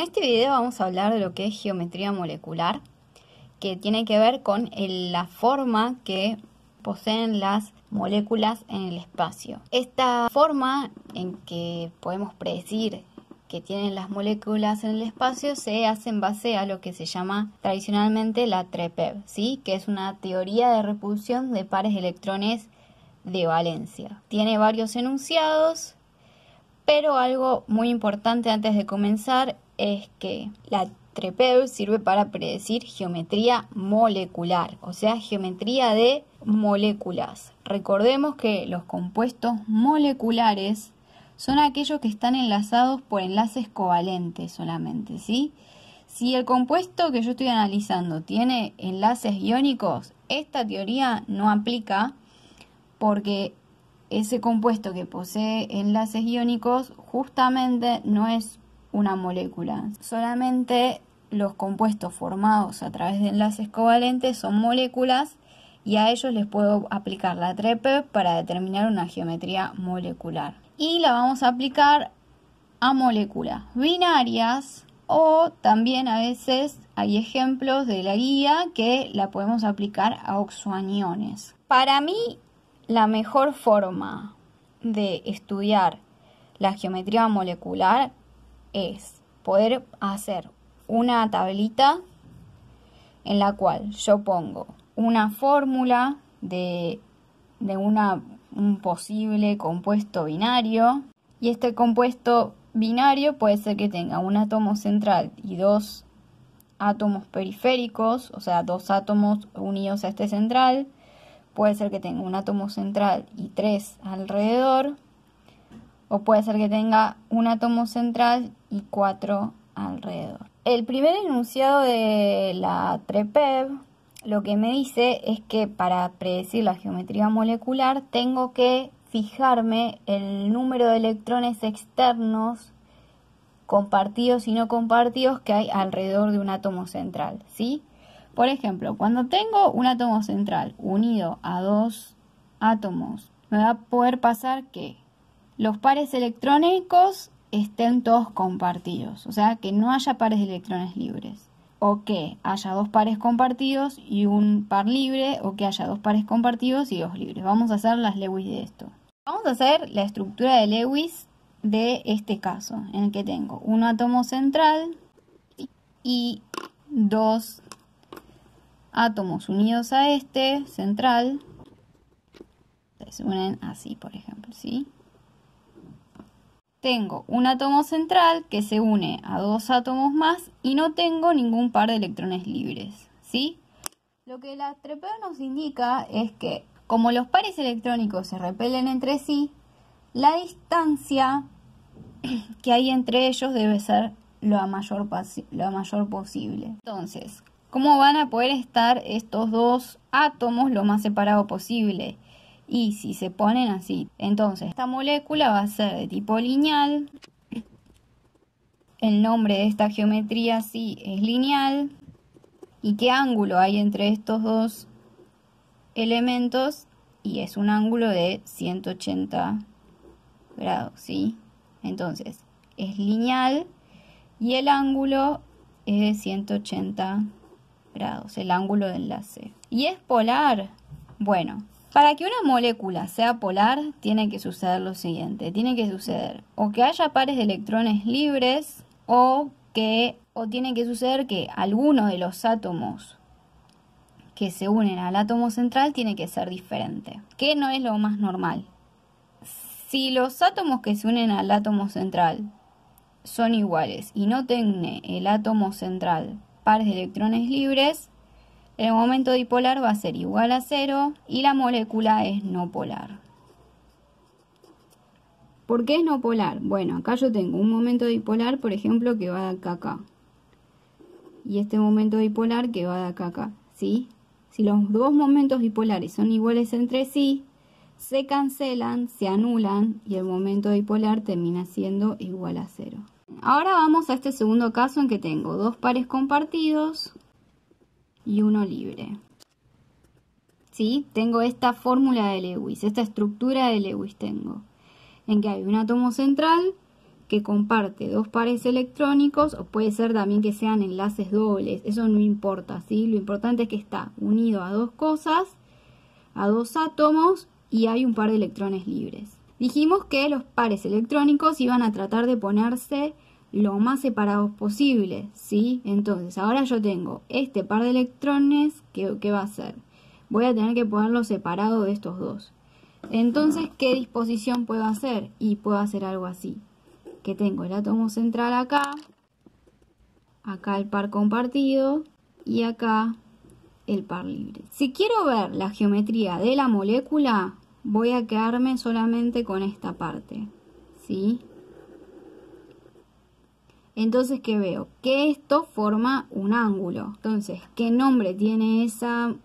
En este video vamos a hablar de lo que es geometría molecular, que tiene que ver con la forma que poseen las moléculas en el espacio. Esta forma en que podemos predecir que tienen las moléculas en el espacio se hace en base a lo que se llama tradicionalmente la TREPEV, ¿sí? Que es una teoría de repulsión de pares de electrones de valencia. Tiene varios enunciados, pero algo muy importante antes de comenzar es que la TREPEV sirve para predecir geometría molecular, o sea, geometría de moléculas. Recordemos que los compuestos moleculares son aquellos que están enlazados por enlaces covalentes solamente, ¿sí? Si el compuesto que yo estoy analizando tiene enlaces iónicos, esta teoría no aplica porque ese compuesto que posee enlaces iónicos justamente no es una molécula. Solamente los compuestos formados a través de enlaces covalentes son moléculas y a ellos les puedo aplicar la TREPEV para determinar una geometría molecular. Y la vamos a aplicar a moléculas binarias o también a veces hay ejemplos de la guía que la podemos aplicar a oxoaniones. Para mí, la mejor forma de estudiar la geometría molecular es poder hacer una tablita en la cual yo pongo una fórmula de un posible compuesto binario, y este compuesto binario puede ser que tenga un átomo central y dos átomos periféricos, o sea, dos átomos unidos a este central. Puede ser que tenga un átomo central y tres alrededor, o puede ser que tenga un átomo central y cuatro alrededor. El primer enunciado de la TREPEV lo que me dice es que para predecir la geometría molecular tengo que fijarme el número de electrones externos compartidos y no compartidos que hay alrededor de un átomo central, ¿sí? Por ejemplo, cuando tengo un átomo central unido a dos átomos, me va a poder pasar que los pares electrónicos estén todos compartidos, o sea, que no haya pares de electrones libres, o que haya dos pares compartidos y un par libre, o que haya dos pares compartidos y dos libres. Vamos a hacer las Lewis de esto. Vamos a hacer la estructura de Lewis de este caso, en el que tengo un átomo central y dos átomos unidos a este central. Se unen así, por ejemplo, ¿sí? Tengo un átomo central que se une a dos átomos más y no tengo ningún par de electrones libres, ¿sí? Lo que la TREPEV nos indica es que, como los pares electrónicos se repelen entre sí, la distancia que hay entre ellos debe ser lo mayor posible. Entonces, ¿cómo van a poder estar estos dos átomos lo más separado posible? Y si se ponen así, entonces esta molécula va a ser de tipo lineal. El nombre de esta geometría sí es lineal. ¿Y qué ángulo hay entre estos dos elementos? Y es un ángulo de 180 grados, ¿sí? Entonces, es lineal y el ángulo es de 180 grados, el ángulo de enlace. ¿Y es polar? Bueno, para que una molécula sea polar, tiene que suceder lo siguiente. Tiene que suceder o que haya pares de electrones libres o tiene que suceder que alguno de los átomos que se unen al átomo central tiene que ser diferente, que no es lo más normal. Si los átomos que se unen al átomo central son iguales y no tiene el átomo central pares de electrones libres, el momento dipolar va a ser igual a 0 y la molécula es no polar. ¿Por qué es no polar? Bueno, acá yo tengo un momento dipolar, por ejemplo, que va de acá a acá. Y este momento dipolar que va de acá a acá, ¿sí? Si los dos momentos dipolares son iguales entre sí, se cancelan, se anulan y el momento dipolar termina siendo igual a 0. Ahora vamos a este segundo caso en que tengo dos pares compartidos y uno libre. ¿Sí? Tengo esta fórmula de Lewis, esta estructura de Lewis tengo, en que hay un átomo central que comparte dos pares electrónicos, o puede ser también que sean enlaces dobles, eso no importa, ¿sí? Lo importante es que está unido a dos cosas, a dos átomos, y hay un par de electrones libres. Dijimos que los pares electrónicos iban a tratar de ponerse lo más separados posible, ¿sí? Entonces, ahora yo tengo este par de electrones, ¿qué va a hacer? Voy a tener que ponerlo separado de estos dos. Entonces, ¿qué disposición puedo hacer? Y puedo hacer algo así, que tengo el átomo central acá, acá el par compartido y acá el par libre. Si quiero ver la geometría de la molécula, voy a quedarme solamente con esta parte, ¿sí? Entonces, ¿qué veo? Que esto forma un ángulo. Entonces, ¿qué nombre tiene esa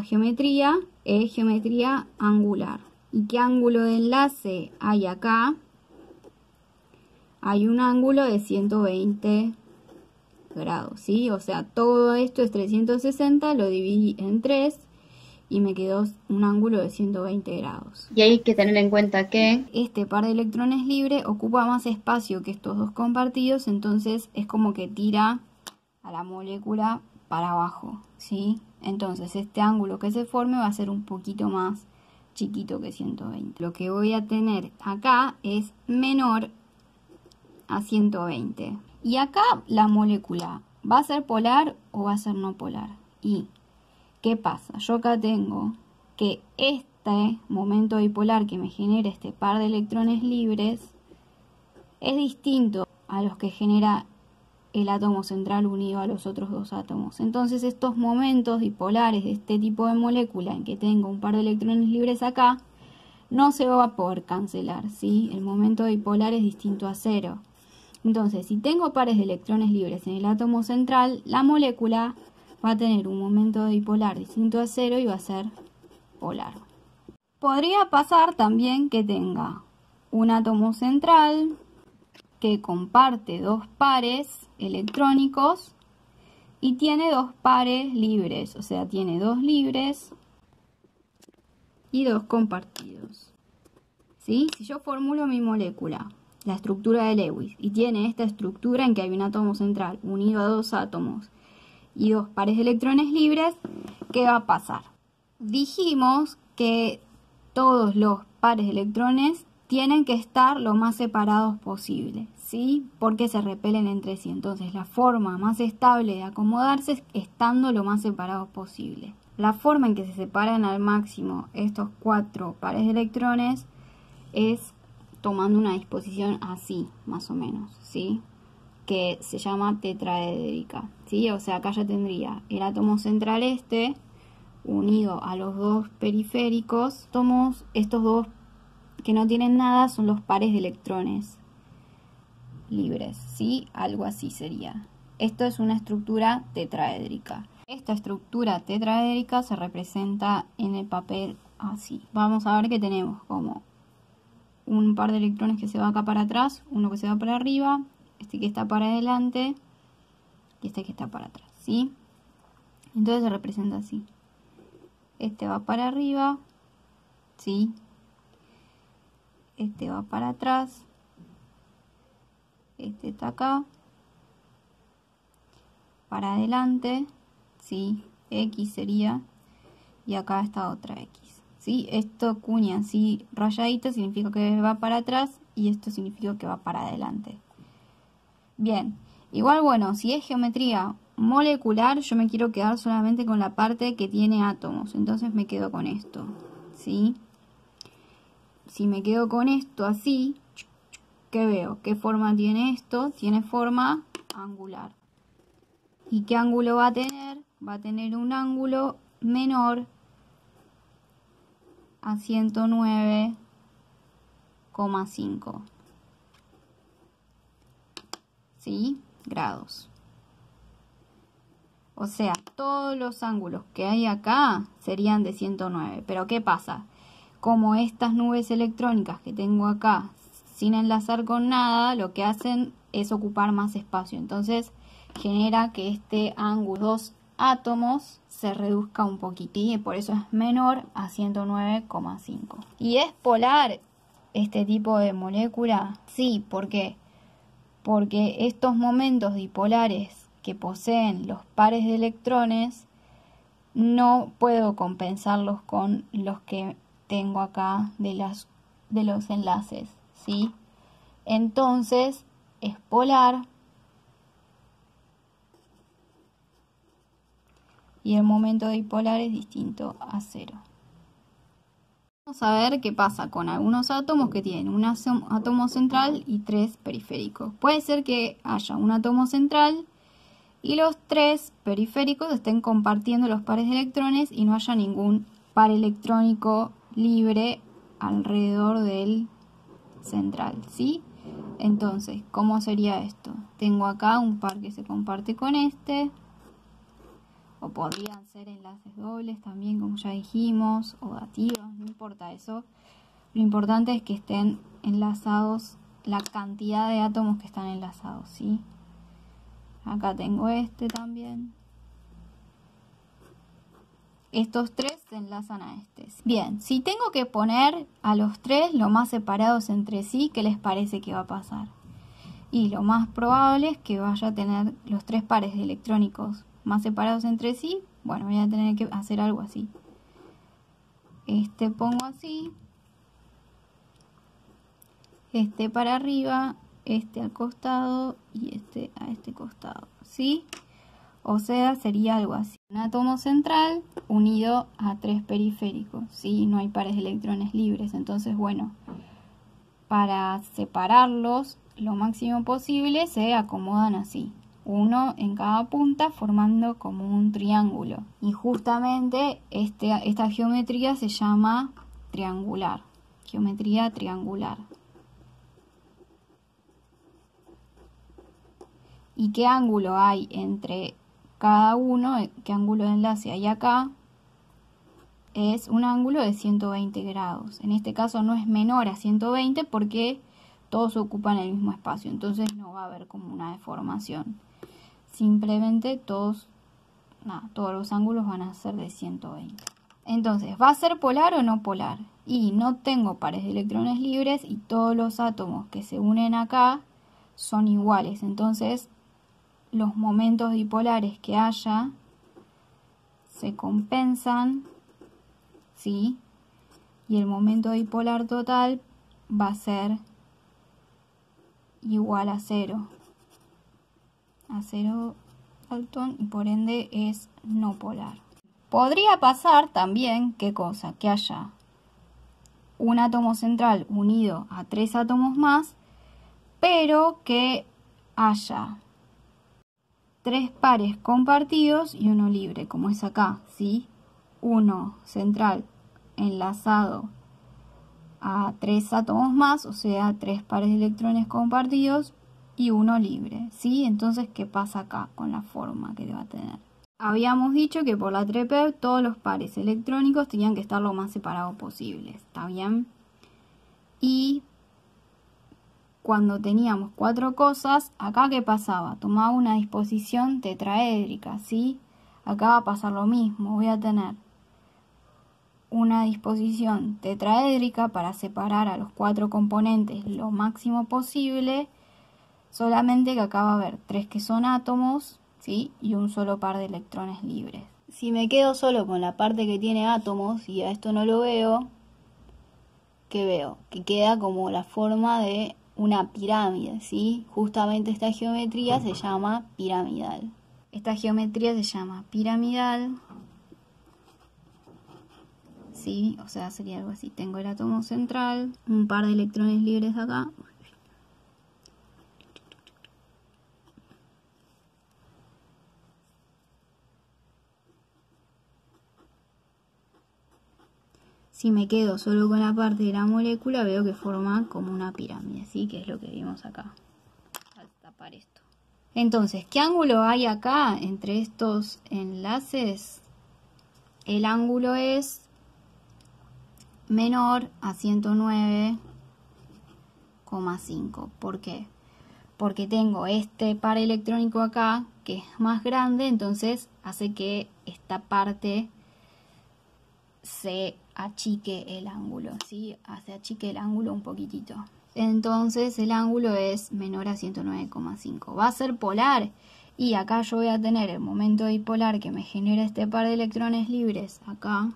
geometría? Es geometría angular. ¿Y qué ángulo de enlace hay acá? Hay un ángulo de 120 grados, ¿sí? O sea, todo esto es 360, lo dividí en 3 y me quedó un ángulo de 120 grados. Y hay que tener en cuenta que este par de electrones libres ocupa más espacio que estos dos compartidos, entonces es como que tira a la molécula para abajo, ¿sí? Entonces este ángulo que se forme va a ser un poquito más chiquito que 120. Lo que voy a tener acá es menor a 120. Y acá la molécula, ¿va a ser polar o va a ser no polar? Y ¿qué pasa? Yo acá tengo que este momento dipolar que me genera este par de electrones libres es distinto a los que genera el átomo central unido a los otros dos átomos. Entonces estos momentos dipolares de este tipo de molécula en que tengo un par de electrones libres acá, no se va a poder cancelar, ¿sí? El momento dipolar es distinto a cero. Entonces, si tengo pares de electrones libres en el átomo central, la molécula va a tener un momento dipolar distinto a cero y va a ser polar. Podría pasar también que tenga un átomo central que comparte dos pares electrónicos y tiene dos pares libres, o sea, tiene dos libres y dos compartidos. ¿Sí? Si yo formulo mi molécula, la estructura de Lewis, y tiene esta estructura en que hay un átomo central unido a dos átomos y dos pares de electrones libres, ¿qué va a pasar? Dijimos que todos los pares de electrones tienen que estar lo más separados posible, ¿sí? Porque se repelen entre sí. Entonces, la forma más estable de acomodarse es estando lo más separados posible. La forma en que se separan al máximo estos cuatro pares de electrones es tomando una disposición así, más o menos, ¿sí? Que se llama tetraedrica, ¿sí? O sea, acá ya tendría el átomo central unido a los dos periféricos. Estos dos que no tienen nada son los pares de electrones libres, ¿sí? Algo así sería. Esto es una estructura tetraédrica. Esta estructura tetraédrica se representa en el papel así. Vamos a ver que tenemos como un par de electrones que se va acá para atrás, uno que se va para arriba, este que está para adelante y este que está para atrás, ¿sí? Entonces se representa así. Este va para arriba, ¿sí? Este va para atrás, este está acá, para adelante, ¿sí? X sería, y acá está otra X. ¿Sí? Esto cuña así rayadito significa que va para atrás y esto significa que va para adelante. Bien, igual bueno, si es geometría molecular, yo me quiero quedar solamente con la parte que tiene átomos, entonces me quedo con esto, ¿sí? Si me quedo con esto así, ¿qué veo? ¿Qué forma tiene esto? Tiene forma angular. ¿Y qué ángulo va a tener? Va a tener un ángulo menor a 109,5, ¿sí? Grados. O sea, todos los ángulos que hay acá serían de 109. Pero ¿qué pasa? Como estas nubes electrónicas que tengo acá, sin enlazar con nada, lo que hacen es ocupar más espacio. Entonces genera que este ángulo, dos átomos, se reduzca un poquitín y por eso es menor a 109,5. Y es polar este tipo de molécula? Sí, ¿por qué? Porque estos momentos dipolares que poseen los pares de electrones no puedo compensarlos con los que tengo acá de los enlaces, ¿sí? Entonces es polar y el momento dipolar es distinto a cero. Vamos a ver qué pasa con algunos átomos que tienen un átomo central y 3 periféricos. Puede ser que haya un átomo central y los 3 periféricos estén compartiendo los pares de electrones y no haya ningún par electrónico libre alrededor del central, ¿sí? Entonces, ¿cómo sería esto? Tengo acá un par que se comparte con este, o podrían ser enlaces dobles también, como ya dijimos, o dativos, no importa eso. Lo importante es que estén enlazados, la cantidad de átomos que están enlazados, ¿sí? Acá tengo este también. Estos 3 se enlazan a este. Bien, si tengo que poner a los 3 lo más separados entre sí, ¿qué les parece que va a pasar? Y lo más probable es que vaya a tener los 3 pares de electrónicos más separados entre sí. Bueno, voy a tener que hacer algo así. Este pongo así. Este para arriba, este al costado y este a este costado, ¿sí? O sea, sería algo así. Un átomo central unido a 3 periféricos, ¿sí? No hay pares de electrones libres. Entonces, bueno, para separarlos lo máximo posible se acomodan así. Uno en cada punta formando como un triángulo. Y justamente esta geometría se llama triangular. Geometría triangular. ¿Y qué ángulo hay entre cada uno? ¿Qué ángulo de enlace hay acá? Es un ángulo de 120 grados. En este caso no es menor a 120 porque todos ocupan el mismo espacio. Entonces no va a haber como una deformación. Simplemente todos los ángulos van a ser de 120. Entonces, ¿va a ser polar o no polar? Y no tengo pares de electrones libres y todos los átomos que se unen acá son iguales. Entonces, los momentos dipolares que haya se compensan, ¿sí? Y el momento dipolar total va a ser igual a 0. A 0 Dalton, y por ende es no polar. Podría pasar también, ¿qué cosa? Que haya un átomo central unido a 3 átomos más, pero que haya 3 pares compartidos y uno libre, como es acá, ¿sí? Uno central enlazado a 3 átomos más, o sea, 3 pares de electrones compartidos y uno libre, ¿sí? Entonces, ¿qué pasa acá con la forma que va a tener? Habíamos dicho que por la TREPEV todos los pares electrónicos tenían que estar lo más separados posible, ¿está bien? Y cuando teníamos 4 cosas, acá ¿qué pasaba? Tomaba una disposición tetraédrica, ¿sí? Acá va a pasar lo mismo, voy a tener una disposición tetraédrica para separar a los 4 componentes lo máximo posible, solamente que acá va a haber 3 que son átomos, ¿sí? Y un solo par de electrones libres. Si me quedo solo con la parte que tiene átomos y a esto no lo veo, ¿qué veo? Que queda como la forma de una pirámide, ¿sí? Justamente esta geometría se llama piramidal. Esta geometría se llama piramidal, ¿sí? O sea, sería algo así. Tengo el átomo central, un par de electrones libres acá. Si me quedo solo con la parte de la molécula, veo que forma como una pirámide, ¿sí? Que es lo que vimos acá, al tapar esto. Entonces, ¿qué ángulo hay acá entre estos enlaces? El ángulo es menor a 109,5. ¿Por qué? Porque tengo este par electrónico acá, que es más grande, entonces hace que esta parte se achique el ángulo, ¿sí? Se achique el ángulo un poquitito. Entonces el ángulo es menor a 109,5. Va a ser polar. Y acá yo voy a tener el momento dipolar que me genera este par de electrones libres acá.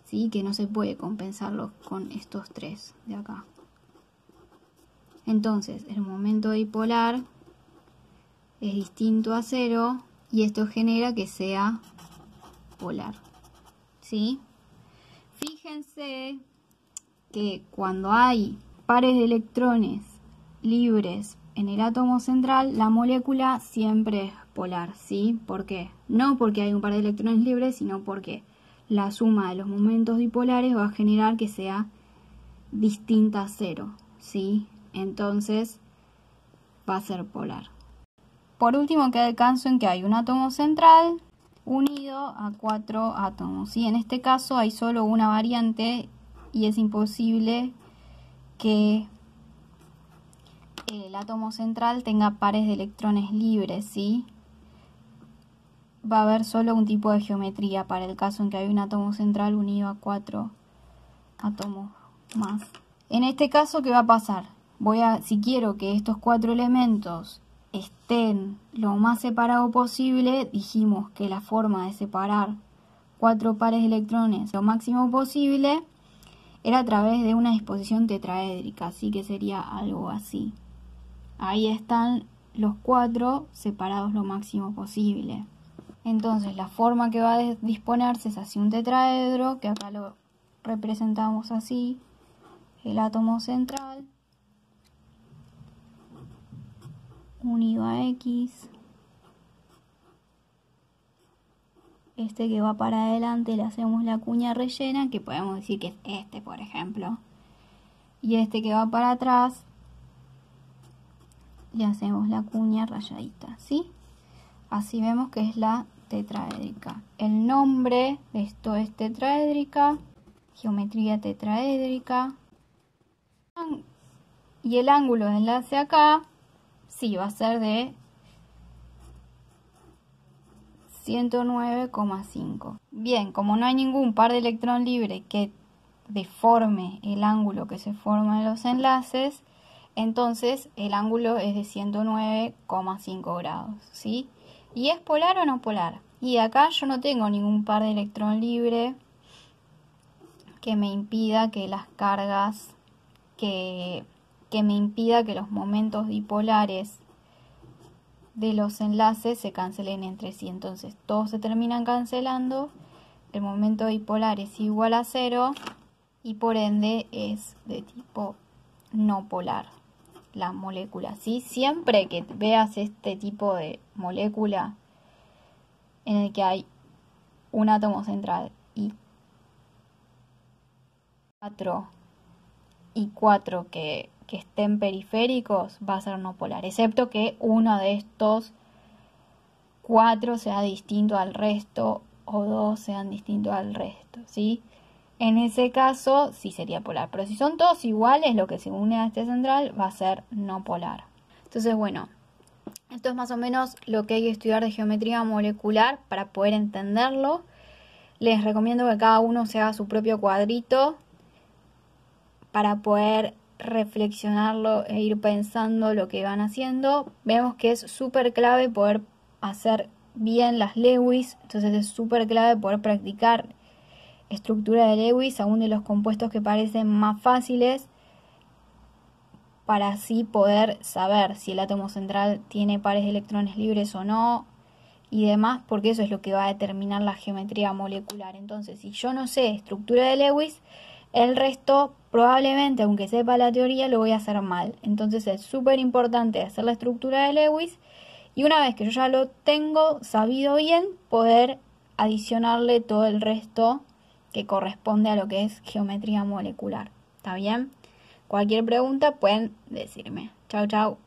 ¿Sí? Que no se puede compensarlo con estos tres de acá. Entonces el momento dipolar es distinto a 0 y esto genera que sea polar. ¿Sí? Fíjense que cuando hay pares de electrones libres en el átomo central, la molécula siempre es polar, ¿sí? ¿Por qué? No porque hay un par de electrones libres, sino porque la suma de los momentos dipolares va a generar que sea distinta a 0, ¿sí? Entonces va a ser polar. Por último queda el caso en que hay un átomo central unido a 4 átomos, ¿sí? En este caso hay solo una variante y es imposible que el átomo central tenga pares de electrones libres, ¿sí? Va a haber solo un tipo de geometría para el caso en que hay un átomo central unido a 4 átomos más. En este caso, ¿qué va a pasar? Si quiero que estos 4 elementos estén lo más separado posible, dijimos que la forma de separar 4 pares de electrones lo máximo posible era a través de una disposición tetraédrica, así que sería algo así. Ahí están los 4 separados lo máximo posible. Entonces la forma que va a disponerse es así un tetraedro, que acá lo representamos así, el átomo central unido a X. Este que va para adelante le hacemos la cuña rellena, que podemos decir que es este, por ejemplo. Y este que va para atrás le hacemos la cuña rayadita, ¿sí? Así vemos que es la tetraédrica. El nombre de esto es tetraédrica, geometría tetraédrica. Y el ángulo de enlace acá, sí, va a ser de 109,5. Bien, como no hay ningún par de electrón libre que deforme el ángulo que se forma en los enlaces, entonces el ángulo es de 109,5 grados, ¿sí? ¿Y es polar o no polar? Y acá yo no tengo ningún par de electrón libre que me impida que las cargas, que me impida que los momentos dipolares de los enlaces se cancelen entre sí. Entonces todos se terminan cancelando, el momento dipolar es igual a 0 y por ende es de tipo no polar la molécula, ¿sí? Siempre que veas este tipo de molécula en el que hay un átomo central y 4 que estén periféricos, va a ser no polar, excepto que uno de estos 4 sea distinto al resto o 2 sean distintos al resto, ¿sí? En ese caso sí sería polar, pero si son todos iguales, lo que se une a este central va a ser no polar. Entonces, bueno, esto es más o menos lo que hay que estudiar de geometría molecular para poder entenderlo. Les recomiendo que cada uno se haga su propio cuadrito para poder reflexionarlo e ir pensando lo que van haciendo. Vemos que es súper clave poder hacer bien las Lewis, entonces es súper clave poder practicar estructura de Lewis, aún de los compuestos que parecen más fáciles, para así poder saber si el átomo central tiene pares de electrones libres o no y demás, porque eso es lo que va a determinar la geometría molecular. Entonces, si yo no sé estructura de Lewis, el resto probablemente, aunque sepa la teoría, lo voy a hacer mal. Entonces es súper importante hacer la estructura de Lewis y una vez que yo ya lo tengo sabido bien, poder adicionarle todo el resto que corresponde a lo que es geometría molecular. ¿Está bien? Cualquier pregunta pueden decirme. Chau, chau.